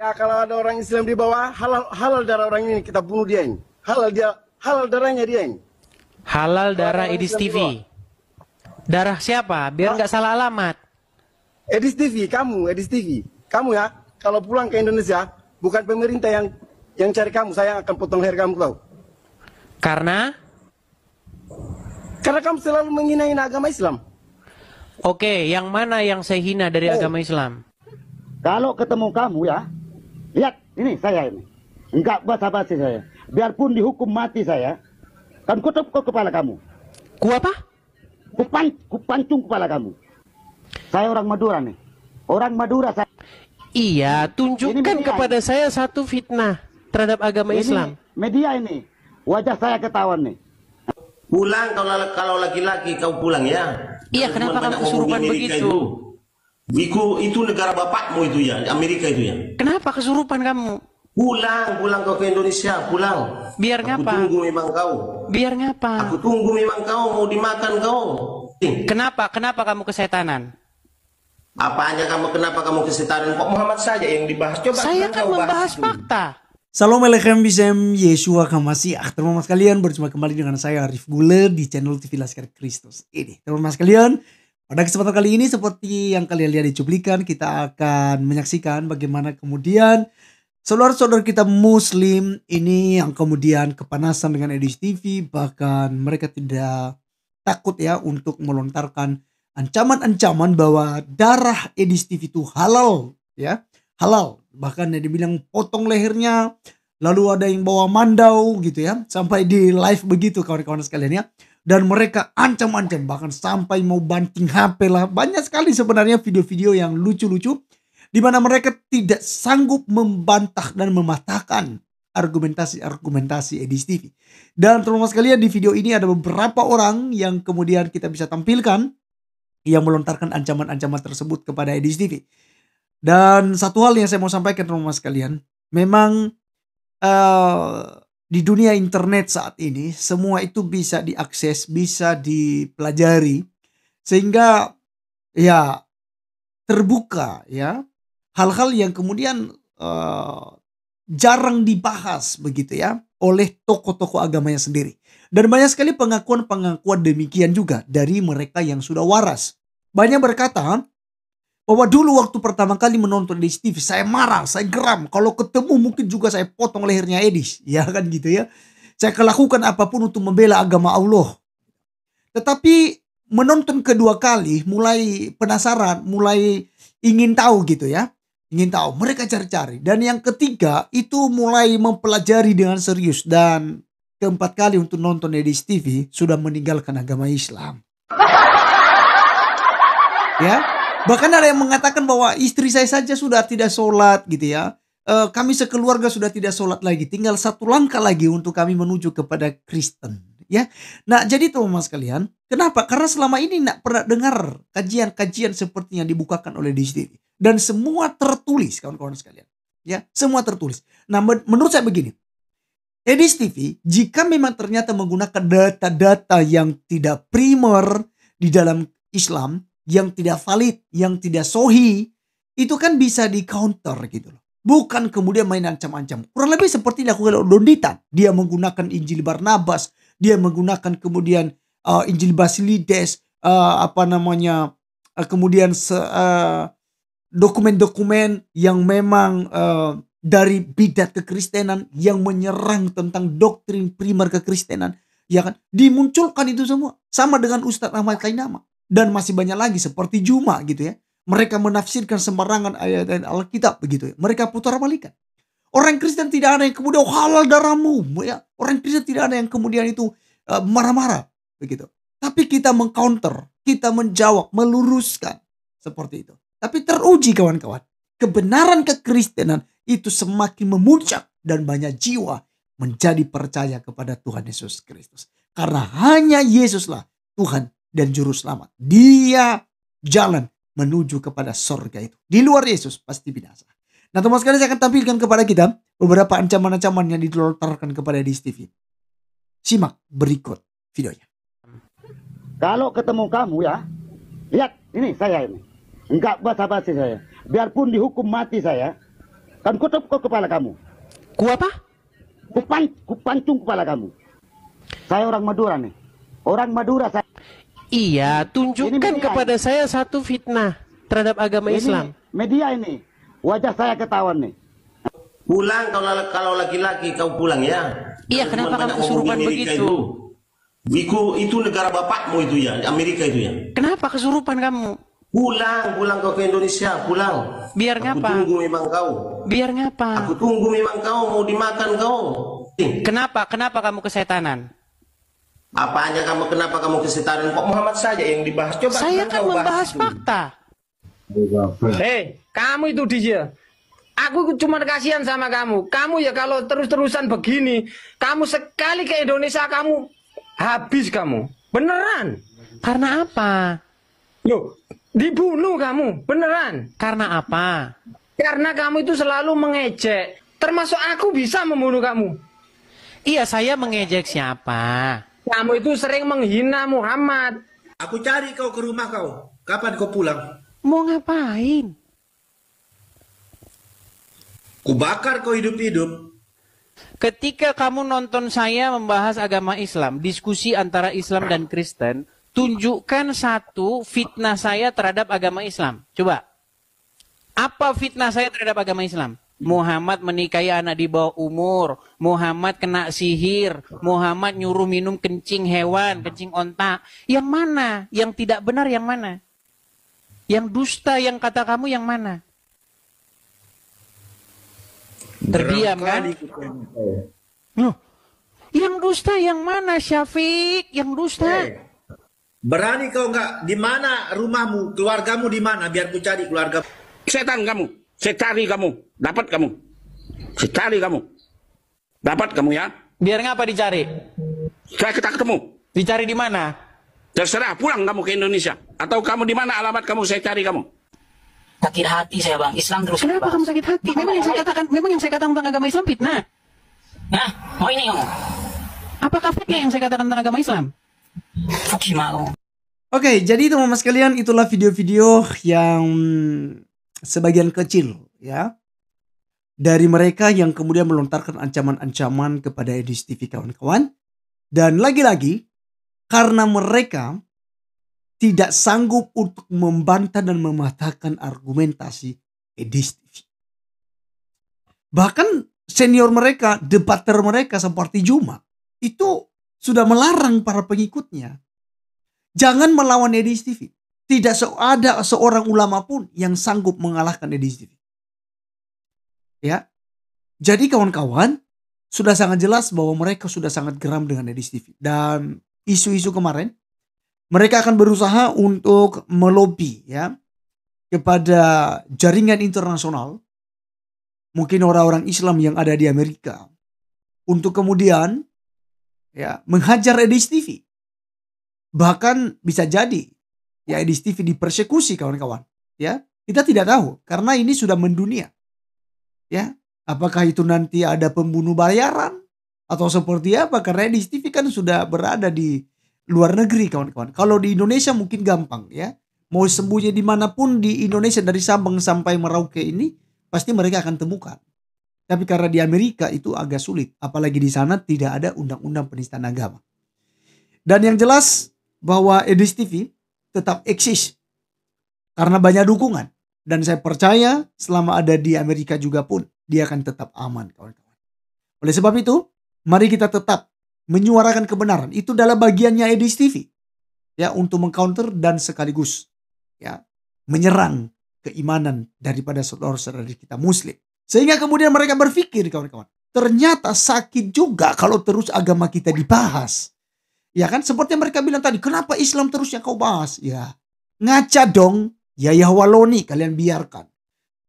Ya kalau ada orang Islam di bawah, halal darah orang ini kita bunuh dia ini. Halal darahnya dia ini. Halal Kalau ada darah orang Edis Islam di TV. bawah. Darah siapa? Biar nggak salah alamat. Edis TV, Edis TV. Kamu ya, kalau pulang ke Indonesia, bukan pemerintah yang cari kamu, saya akan potong leher kamu tahu. Karena? Karena kamu selalu menghina agama Islam. Oke, yang mana yang saya hina dari agama Islam? Kalau ketemu kamu ya, lihat ini saya ini. Enggak basa-basi saya. Biarpun dihukum mati saya, kan kutup ke kepala kamu. Ku apa? Kupancung kepala kamu. Saya orang Madura nih. Orang Madura saya. Iya, tunjukkan Ini kepada saya satu fitnah terhadap agama Ini Islam. media ini. Wajah saya ketahuan nih. Pulang kalau laki-laki kau pulang ya. Iya, kenapa kamu kesurupan begitu? Itu negara bapakmu itu ya, Amerika itu ya. Kenapa kesurupan kamu? Pulang kau ke Indonesia, pulang. Biar Aku ngapa? tunggu memang kau. Biar ngapa? Aku tunggu memang kau mau dimakan kau. Kenapa kamu kesetanan? Apanya kenapa kamu kesetanan? Kok Muhammad saja yang dibahas? Coba Saya kan kau membahas itu. fakta. Salam Alechem Bisem Yeshua Hamasiah. Teman-teman sekalian, berjumpa kembali dengan saya Arif Gule di channel TV Laskar Kristus ini. Teman-teman sekalian, pada kesempatan kali ini seperti yang kalian lihat di cuplikan, kita akan menyaksikan bagaimana kemudian saudara-saudara kita Muslim ini yang kemudian kepanasan dengan Edis TV, bahkan mereka tidak takut ya untuk melontarkan ancaman-ancaman bahwa darah Edis TV itu halal ya, halal. Bahkan dia dibilang potong lehernya, lalu ada yang bawa mandau gitu ya, sampai di live begitu kawan-kawan sekalian ya. Dan mereka ancam-ancam, bahkan sampai mau banting HP lah. Banyak sekali sebenarnya video-video yang lucu-lucu, di mana mereka tidak sanggup membantah dan mematahkan argumentasi-argumentasi Edis TV. Dan teman-teman sekalian, di video ini ada beberapa orang yang kemudian kita bisa tampilkan yang melontarkan ancaman-ancaman tersebut kepada Edis TV. Dan satu hal yang saya mau sampaikan teman-teman sekalian, memang di dunia internet saat ini semua itu bisa diakses, bisa dipelajari, sehingga ya terbuka ya hal-hal yang kemudian jarang dibahas begitu ya oleh tokoh-tokoh agamanya sendiri. Dan banyak sekali pengakuan-pengakuan demikian juga dari mereka yang sudah waras. Banyak berkata bahwa dulu waktu pertama kali menonton Edis TV, saya marah, saya geram. Kalau ketemu mungkin juga saya potong lehernya Edis. Ya kan gitu ya. Saya lakukan apapun untuk membela agama Allah. Tetapi menonton kedua kali, mulai penasaran, mulai ingin tahu gitu ya. Ingin tahu, mereka cari-cari. Dan yang ketiga itu mulai mempelajari dengan serius. Dan keempat kali untuk nonton Edis TV sudah meninggalkan agama Islam. Ya. Bahkan ada yang mengatakan bahwa istri saya saja sudah tidak sholat gitu ya. Kami sekeluarga sudah tidak sholat lagi. Tinggal satu langkah lagi untuk kami menuju kepada Kristen. Ya. Nah jadi teman-teman sekalian. Kenapa? Karena selama ini tidak pernah dengar kajian-kajian seperti yang dibukakan oleh Edis TV. Dan semua tertulis kawan-kawan sekalian. Ya, semua tertulis. Nah menurut saya begini. Edis TV jika memang ternyata menggunakan data-data yang tidak primer di dalam Islam, yang tidak valid, yang tidak sohi, itu kan bisa di counter gitu loh. Bukan kemudian main ancam-ancam. Kurang lebih seperti dilakukan oleh Donditan. Dia menggunakan Injil Barnabas, dia menggunakan kemudian Injil Basilides, kemudian dokumen-dokumen yang memang dari bidat kekristenan yang menyerang tentang doktrin primer kekristenan, ya kan? Dimunculkan itu semua sama dengan Ustadz Ahmad Kainama. Dan masih banyak lagi seperti Juma gitu ya. Mereka menafsirkan sembarangan ayat-ayat Alkitab begitu ya. Mereka putar balikan. Orang Kristen tidak ada yang kemudian halal darahmu. Ya. Orang Kristen tidak ada yang kemudian itu marah-marah begitu. Tapi kita mengcounter, kita menjawab, meluruskan seperti itu. Tapi teruji kawan-kawan. Kebenaran kekristenan itu semakin memuncak dan banyak jiwa menjadi percaya kepada Tuhan Yesus Kristus. Karena hanya Yesuslah Tuhan dan juru selamat. Dia jalan menuju kepada sorga itu. Di luar Yesus pasti binasa. Nah teman sekalian, saya akan tampilkan kepada kita beberapa ancaman-ancaman yang dilontarkan kepada Edis TV. Simak berikut videonya. Kalau ketemu kamu ya, lihat ini saya ini. Enggak basa-basi saya. Biarpun dihukum mati saya, Kan kutup ke kepala kamu. Ku apa? Kupancung kepala kamu. Saya orang Madura nih. Orang Madura saya. Iya, Ini tunjukkan media. kepada saya satu fitnah terhadap agama Islam. Ini media ini. Wajah saya ketahuan nih. Pulang kalau laki-laki kau pulang ya. Iya, Kalau kenapa cuma kamu banyak kesurupan ngomong Amerika begitu? Itu negara bapakmu itu ya, Amerika itu ya. Kenapa kesurupan kamu? Pulang kau ke Indonesia, pulang. Biar Aku ngapa? tunggu memang kau. Biar ngapa? Aku tunggu memang kau mau dimakan kau. Kenapa kamu kesetanan? Apanya kenapa kamu kesetanan? Kok Muhammad saja yang dibahas? Coba Saya kan kau membahas itu. fakta. Hei, kamu itu dia. Aku cuma kasihan sama kamu. Kamu ya kalau terus-terusan begini, kamu sekali ke Indonesia kamu habis kamu. Beneran. Karena apa? Loh, dibunuh kamu. Beneran. Karena apa? Karena kamu itu selalu mengejek. Termasuk aku bisa membunuh kamu. Iya, saya mengejek siapa? Kamu itu sering menghina Muhammad. Aku cari kau ke rumah kau. Kapan kau pulang? Mau ngapain? Ku bakar kau hidup-hidup. Ketika kamu nonton saya membahas agama Islam, diskusi antara Islam dan Kristen, tunjukkan satu fitnah saya terhadap agama Islam. Coba. Apa fitnah saya terhadap agama Islam? Muhammad menikahi anak di bawah umur, Muhammad kena sihir, Muhammad nyuruh minum kencing hewan, kencing onta. Yang mana? Yang tidak benar yang mana? Yang dusta yang kata kamu yang mana? Terdiam kan? Loh, yang dusta yang mana Syafiq? Yang dusta? Berani kau enggak? Di mana rumahmu? Keluargamu di mana? Biar ku cari keluarga. Setan kamu, saya cari kamu, dapat kamu, saya cari kamu, dapat kamu ya. Biar ngapa dicari? Kita ketemu. Dicari di mana? Terserah, pulang kamu ke Indonesia. Atau kamu di mana alamat kamu, saya cari kamu. Sakit hati saya bang, Islam terus. Kenapa kamu sakit hati? Memang yang saya katakan tentang agama Islam fitnah. Nah, mau ini kamu. Apakah fitnah yang saya katakan tentang agama Islam? Gimana? Oke, jadi teman-teman sekalian, itulah video-video yang sebagian kecil ya dari mereka yang kemudian melontarkan ancaman-ancaman kepada Edis TV kawan-kawan. Dan lagi-lagi karena mereka tidak sanggup untuk membantah dan mematahkan argumentasi Edis TV. Bahkan senior mereka, debater mereka seperti Juma itu sudah melarang para pengikutnya jangan melawan Edis TV. Tidak ada seorang ulama pun yang sanggup mengalahkan Edis TV. Ya. Jadi kawan-kawan, sudah sangat jelas bahwa mereka sudah sangat geram dengan Edis TV. Dan isu-isu kemarin, mereka akan berusaha untuk melobi ya kepada jaringan internasional, mungkin orang-orang Islam yang ada di Amerika, untuk kemudian ya menghajar Edis TV. Bahkan bisa jadi ya Edis TV dipersekusi kawan-kawan. Ya, kita tidak tahu karena ini sudah mendunia. Ya, apakah itu nanti ada pembunuh bayaran atau seperti apa? Karena Edis TV kan sudah berada di luar negeri kawan-kawan. Kalau di Indonesia mungkin gampang ya. Mau sembunyi dimanapun di Indonesia dari Sabang sampai Merauke ini pasti mereka akan temukan. Tapi karena di Amerika itu agak sulit. Apalagi di sana tidak ada undang-undang penistaan agama. Dan yang jelas bahwa Edis TV tetap eksis karena banyak dukungan. Dan saya percaya selama ada di Amerika juga pun dia akan tetap aman kawan-kawan. Oleh sebab itu, mari kita tetap menyuarakan kebenaran. Itu adalah bagiannya Edis TV. Ya, untuk mengcounter dan sekaligus ya menyerang keimanan daripada saudara-saudara kita Muslim. Sehingga kemudian mereka berpikir kawan-kawan, ternyata sakit juga kalau terus agama kita dibahas. Ya kan, seperti yang mereka bilang tadi, kenapa Islam terus yang kau bahas? Ya, ngaca dong. Yahya Waloni kalian biarkan.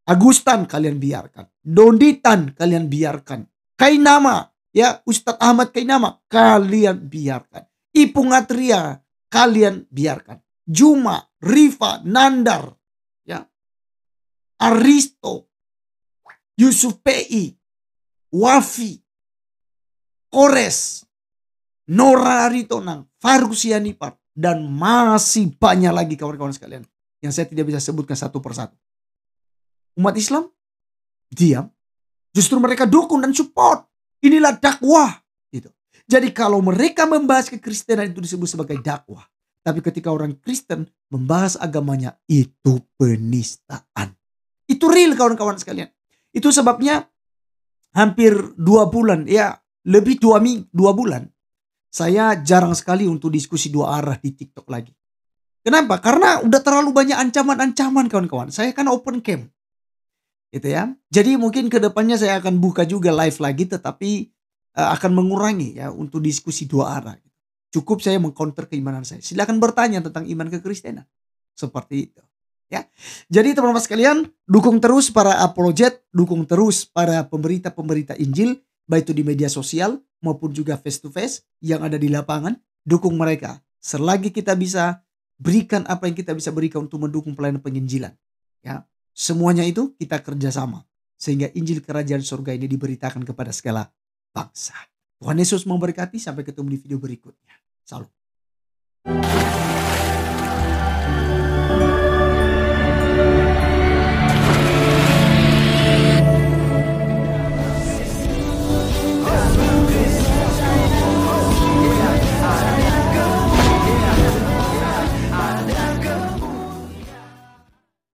Agustan kalian biarkan. Donditan kalian biarkan. Kainama, ya Ustadz Ahmad Kainama kalian biarkan. Ipung Atria kalian biarkan. Juma, Rifa, Nandar, ya, Aristo, Yusuf P.I, Wafi, Kores, Nora Aritonang, Faruk Sianipar, dan masih banyak lagi kawan-kawan sekalian yang saya tidak bisa sebutkan satu persatu. Umat Islam diam Justru mereka dukung dan support. Inilah dakwah. Gitu. Jadi kalau mereka membahas kekristenan itu disebut sebagai dakwah. Tapi ketika orang Kristen membahas agamanya, itu penistaan. Itu real kawan-kawan sekalian. Itu sebabnya hampir 2 bulan, ya lebih 2 bulan. Saya jarang sekali untuk diskusi 2 arah di TikTok lagi. Kenapa? Karena udah terlalu banyak ancaman-ancaman kawan-kawan. Saya kan open camp. Gitu ya. Jadi mungkin kedepannya saya akan buka juga live lagi, tetapi akan mengurangi ya untuk diskusi 2 arah. Cukup saya mengcounter keimanan saya. Silakan bertanya tentang iman kekristenan. Seperti itu. Ya. Jadi teman-teman sekalian, dukung terus para apologet, dukung terus para pemberita-pemberita Injil, baik itu di media sosial maupun juga face to face yang ada di lapangan. Dukung mereka. Selagi kita bisa berikan apa yang kita bisa berikan untuk mendukung pelayanan penginjilan. Ya. Semuanya itu kita kerjasama. Sehingga Injil Kerajaan Surga ini diberitakan kepada segala bangsa. Tuhan Yesus memberkati. Sampai ketemu di video berikutnya. Salam.